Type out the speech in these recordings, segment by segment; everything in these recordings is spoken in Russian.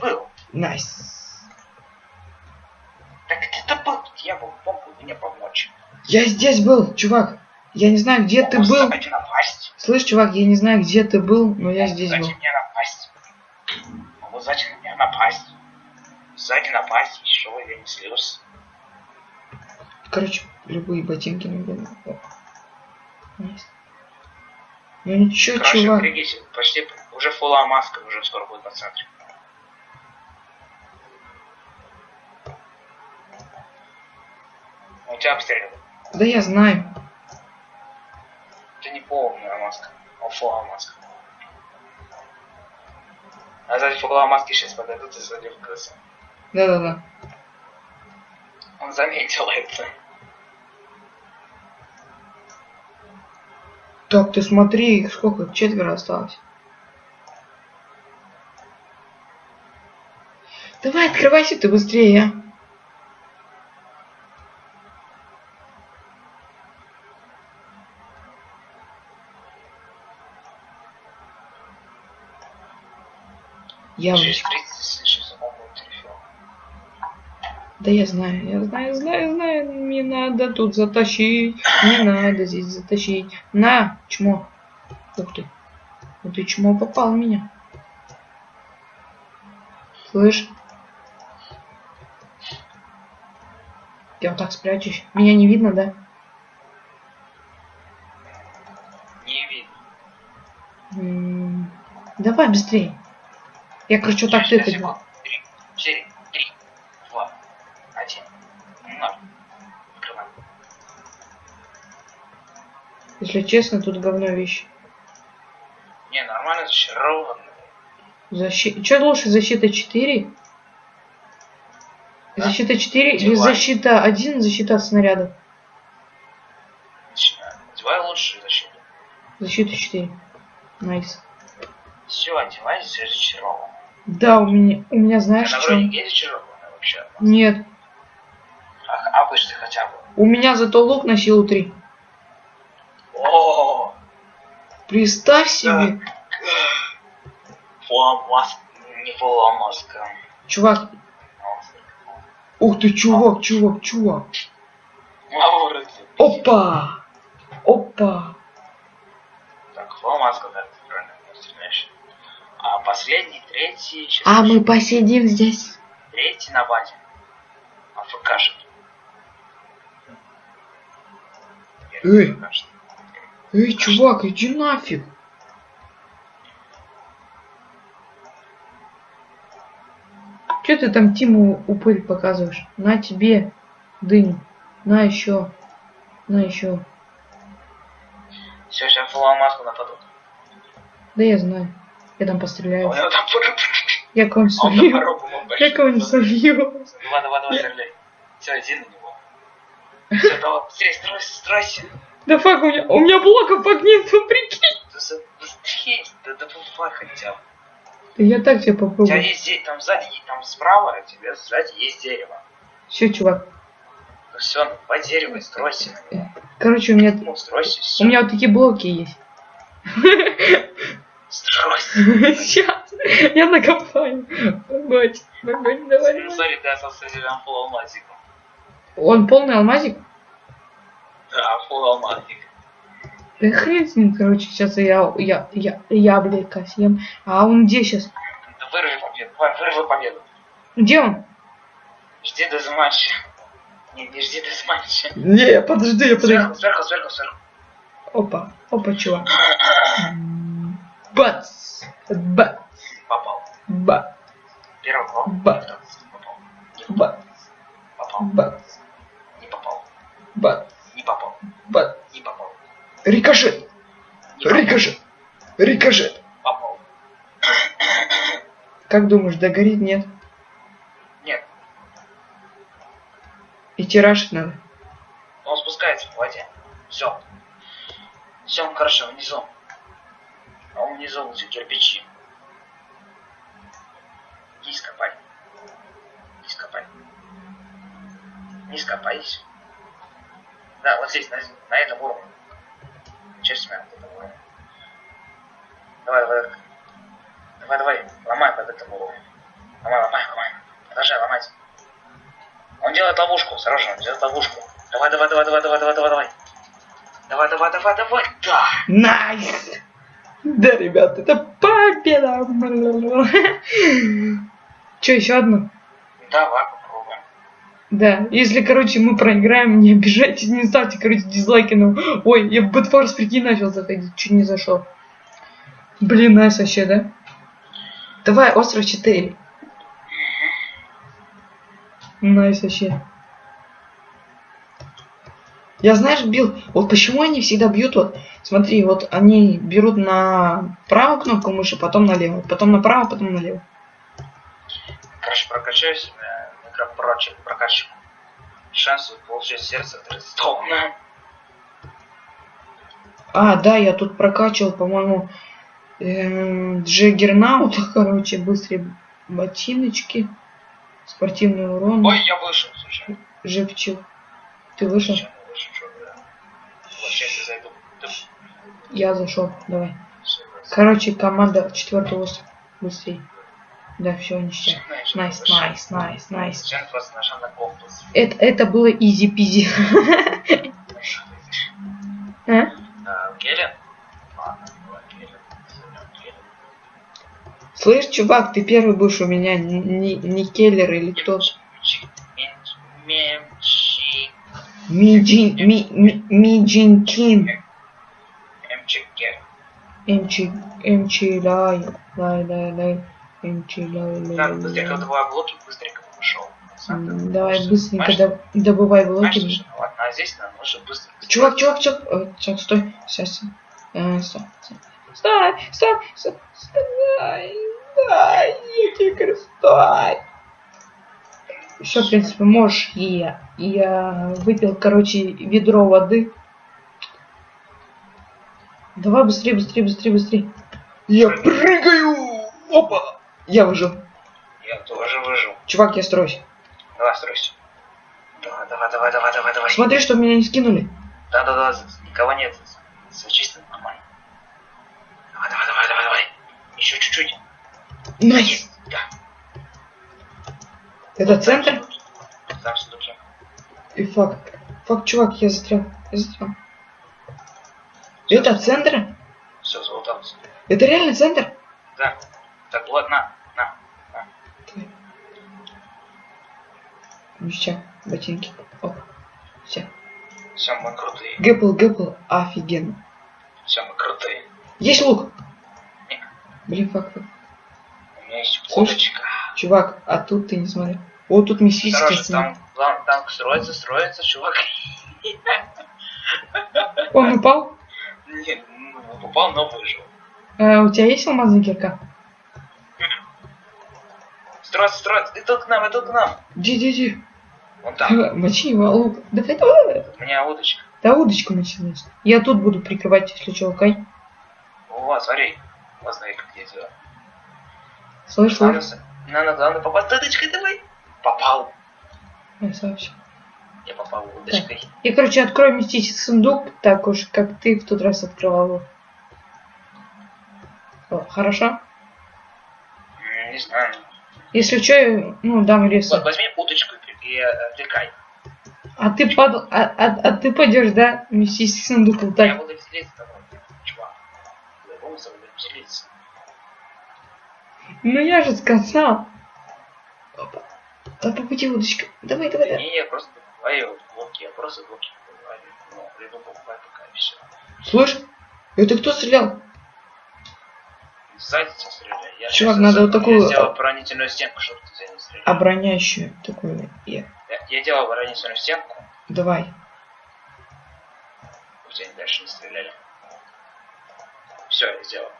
был. Найс. Так ты был, тут я был, мог бы мне помочь. Я здесь был, чувак. Я не знаю, где ты Могу был. сзади напасть. Слышь, чувак, я не знаю, где ты был, но я здесь Сзади был. меня напасть. Могу сзади на меня напасть. Сзади напасть, еще я не слился. Короче, любые ботинки надо. Найс. Ну ничего, Короче, чувак. берегись, почти уже фулла маска, уже скоро будет на центре. У тебя обстреливают. Да я знаю. Это не полная маска, а фулла маска. А сзади фулла маски сейчас подойдут и сзади в крысу. Да-да-да. Он заметил это. Так, ты смотри, их сколько? 4 осталось. Давай, открывайся ты быстрее, а. Я Через 30 слышишь, по-моему, телефон. Да я знаю. Не надо тут затащить. Не надо здесь затащить. На, чмо. Ух ты. Ну ты чмо попал в меня. Слышь? Я вот так спрячусь. Меня не видно, да? Не видно. Давай быстрее. Я, короче, вот так тыкать. 3, 4, 3, 2, 1, 0. Открываем. Если честно, тут говно вещи. Не, нормально зачарованно. Что лучше, защита 4? Да. Защита 4 или Диван. защита 1, защита от снарядов? Одевай лучше защиту. Защита 4. Найс. Все, одевайся, и зачарован. Да, у меня знаешь, На что? вроде есть зачарованная вообще? Нет. А обычно хотя бы. У меня зато лук на силу 3. О, Представь себе. фулла маска. Не фулла маска. Чувак. Ух ты, чувак. Опа. Так, фулла маска, да, ты правильно стреляешь. А последний, третий, сейчас А мы посидим здесь. третий на базе. АФКшит. Эй. Эй, чувак, иди нафиг. Че ты там Тиму упырь показываешь? На тебе дыню. На еще. Все, сейчас фулла маску нападут. Да я знаю. Я там А постреляю. у него там Я кого-нибудь он солью. по порогу мог Я кого-нибудь солью. Давай, стреляй. Все, иди на него. Все, давай, быстрее, стройся. Да фак, у меня блоков фак нет, ну прикинь. Быстрее, да давай хотя бы. Да я так тебе У тебя попробую. есть здесь, там сзади, там справа, а тебе сзади есть дерево. Все, чувак. Ну все, ну по дереву и стройся на него. Короче, у меня Стройся, у все. меня вот такие блоки есть. Стройся. Сейчас. Я накопаю. Погодь, давай. Ну, смотри, ты остался там фул алмазик. Он полный алмазик? Да, фул алмазик. Да хрен с ним, короче, сейчас яблоко съем. А он где сейчас? Да вырви победу, вырви победу. Где он? Жди до матча. Не жди до матча. Не, подожди, Сверху. Опа, чувак. Бац! Попал. Бац! Первый попал. Бац! Попал. Бац! Попал. Бац! Не попал. Бац! Не попал. Бац! Не попал. Рикошет! Не попал. Рикошет! Попал. Как думаешь, догорит, нет? Нет. И тираж надо. Он спускается в воде. Все. Все, он хорошо, внизу. А он внизу лучше кирпичи. Не скопай. Не скопай. Не скопайся. Да, вот здесь, на этом уровне. Честно, на этом уровне. Давай. Ломай под этим уровнем. Ломай. Продолжай ломать. Он делает ловушку, осторожно, он делает ловушку. Давай. Давай. Да. Найс! Да, ребят, это победа! Че, еще одну? Давай попробуем. Да, если, короче, мы проиграем, не обижайтесь, не ставьте, короче, дизлайки. Ну, ой, я в Бэтфорс, прикинь, начал заходить, чуть не зашел. Блин, найс вообще, да? Давай, остров 4. Найс вообще. Я, знаешь, бил... Вот почему они всегда бьют вот... Смотри, вот они берут на правую кнопку мыши, потом налево. Потом направо, потом налево. Короче, прокачаю себя, прокачку. Шанс получить сердце 30. А, да, я тут прокачивал, по-моему, Джаггернаута, короче, быстрые ботиночки, спортивный урон. Ой, я вышел, слушай. Живчик. Ты вышел? Вот сейчас я зайду. Я зашел, давай. Короче, команда 4-го острова. Быстрее. Да, все, ништяк. Найс. Сейчас просто нажал на компас. Это было изи-пизи. Келлен? Слышь, чувак, ты первый будешь у меня, не Келлер или кто? Миджинкин. Лай. Так, быстренько добывай блоки, быстренько пошел. Давай быстренько добывай блоки. Ладно, а здесь нам нужно быстро. Чувак, стой. Сейчас. Стой. Дай, я тебе говорю, стой. Все, в принципе, можешь. Я выпил, короче, ведро воды. Давай быстрее. Я прыгаю! Опа! Я выжил. Я тоже выжил. Чувак, я строюсь. Давай, стройся. Давай. Смотри, что меня не скинули. Да, никого нет. Все чисто, нормально. Давай. Еще чуть-чуть. Найс. Да. Это центр? Там сундуки. И фак, чувак, я застрял. Это центр? Все, залутался. Это реально центр? Да. Так, вот, на. Ништяк, ботинки. Оп. Все. Все, мы крутые. Гэпл, офигенно. Все, мы крутые. Есть лук? Нет. Блин, фак. У меня есть Слушай, удочка. чувак, а тут ты не смотри. О, тут мистическая Осторожно, там строится, чувак. Он упал? Нет, упал, но выжил. У тебя есть алмазная кирка? Строится. Иду к нам. Иди. Вон там. Мочи его лук. Давай, давай. У меня удочка. Да удочку мочи, значит. Я тут буду прикрывать, если что, окей? О, смотри. Вот смотри, как я делаю. Слышь, слышь. Надо попасть удочкой, давай. Попал. Красавчик. Я попал удочкой. Я, короче, открою мистический сундук, так уж, как ты в тот раз открывал его. О, хорошо? Не знаю. Если что, ну, дам рису. Вот, возьми удочку и отвлекай. А ты падал, ты пойдешь, да? В мистический сундук Я лутать. буду веселиться тобой, чувак. Я буду веселиться. Ну я же сказал. Опа. Да по пути удочка. Давай, давай, давай. Не, я просто покупаю блоки, я просто блоки покупаю. Ну, приду покупаю пока и все. Слышь, это кто стрелял? Сзади тебя стреляй. Я Чувак, сейчас надо вот такую- Я сделал оборонительную стенку, чтобы ты тебя не стрелял. Обороняющую такую. Я делал оборонительную стенку, Давай. чтобы тебя дальше не стреляли. Все, я сделал.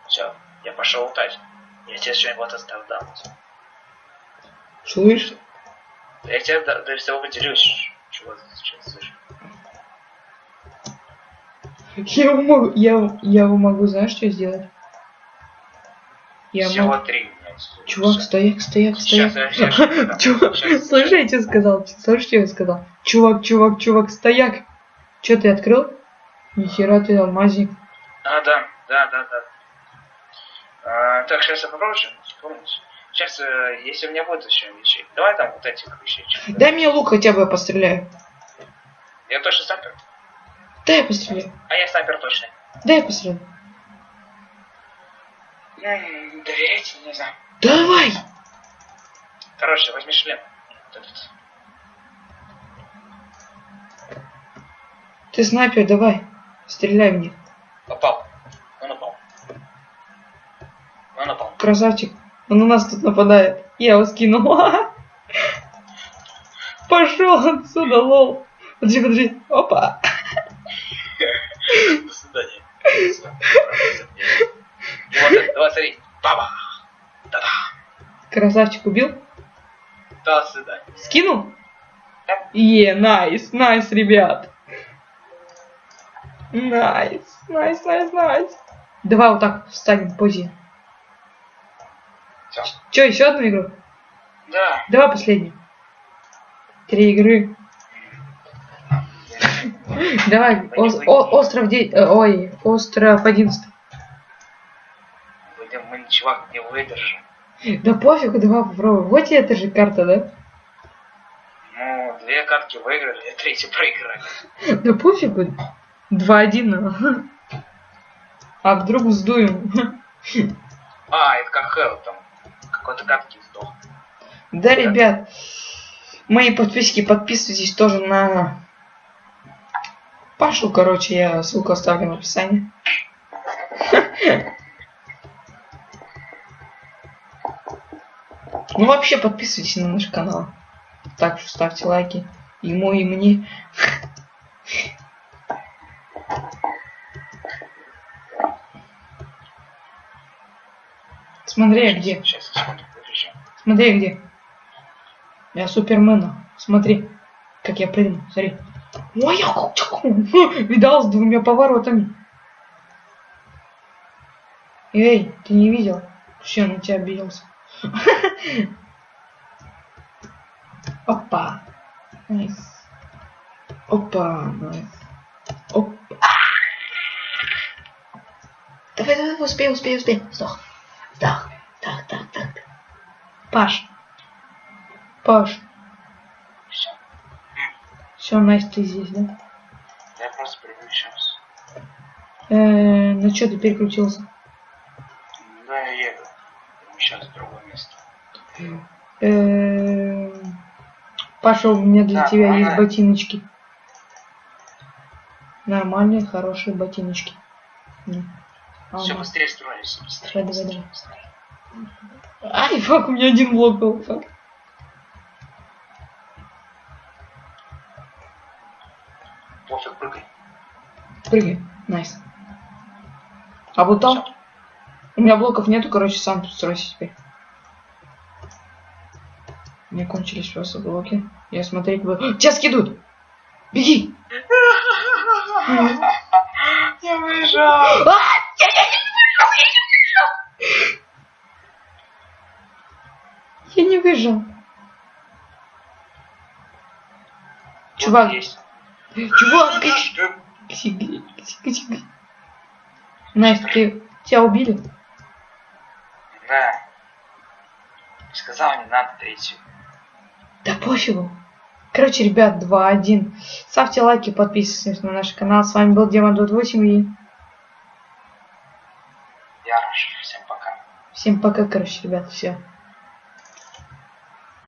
Все, я пошел лутать. Я тебе что-нибудь оставил дам. Слышь? Я тебе до всего поделюсь. Чего сейчас слышу? Я его могу, знаешь, что сделать? Я Всего могу... 3 у меня. есть. Чувак, стояк. Сейчас. Чувак, слушай, я тебе сказал. Слушай, что я сказал? Чувак, стояк. Че ты открыл? Нихера ты алмазник. А, да. Так, сейчас я попробую вспомнить. Сейчас, если у меня будет еще вещей. Давай там вот этих вещей. Дай мне лук хотя бы, я постреляю. Я точно снайпер. Дай я постреляю. А я снайпер точно. Дай я постреляю. Доверяйте, не знаю. Давай! Короче, возьми шлем. Вот этот. Ты снайпер, давай. Стреляй в них. Попал. Он упал. Он упал. Красавчик. Он на нас тут нападает. Я его скинул. Пошел отсюда, лол. Подожди. Опа. До свидания. Вот, давай, смотри. Баба. Да-да. Красавчик убил? До свидания. Скинул? Да. Найс, ребят. Найс. Давай вот так встанем в позе. Все. Че, еще одну игру? Да. Давай последнюю. 3 игры. Давай, остров 9. Ой, остров 11. Мы, чувак, не выдержим. Да пофигу, давай попробуем. Вот эта же карта, да? Ну, 2 катки выиграли, а 3 проиграли. Да пофигу. 2-1. А вдруг сдуем? А, это как Хэлл там. Какой-то катки сдох. Да, ребят, мои подписчики, подписывайтесь тоже на Пашу, короче, я ссылку оставлю в описании. Ну вообще подписывайтесь на наш канал. Так что ставьте лайки ему и мне. Смотри, где. Сейчас, секунду, выключу. Смотри, где. Я Супермена. Смотри, как я прыгну. Смотри. Ой, я видал с 2 поворотами. Эй, ты не видел? Вообще на тебя обиделся. Опа. Найс. Опа. Найс. Опа. Давай, успей. Сдох. Так. Паш. Все. Все, Настя, ты здесь, да? Я просто переключился. Ну что, ты переключился? Да, я еду. Сейчас в другое место. Паша, у меня для Да, тебя ага. есть ботиночки. Нормальные, хорошие ботиночки. Все, быстрее строились. Давай. Ай, фак, у меня 1 блок был. Фак. Пофиг, прыгай. Прыгай. Найс. А вот там? Всё. У меня блоков нету, короче, сам тут стройся теперь. Мне кончились просто блоки. Я смотреть буду. Тебя скидут! Беги! Я выезжал! Я не выжил. Чувак, Есть. чувак, кси. Настя, тебя убили? Да. Сказал, не надо третью. Да пофигу. Короче, ребят, 2-1. Ставьте лайки, подписывайтесь на наш канал. С вами был Демон 28 и... Ярош. Всем пока. Всем пока, короче, ребят, все.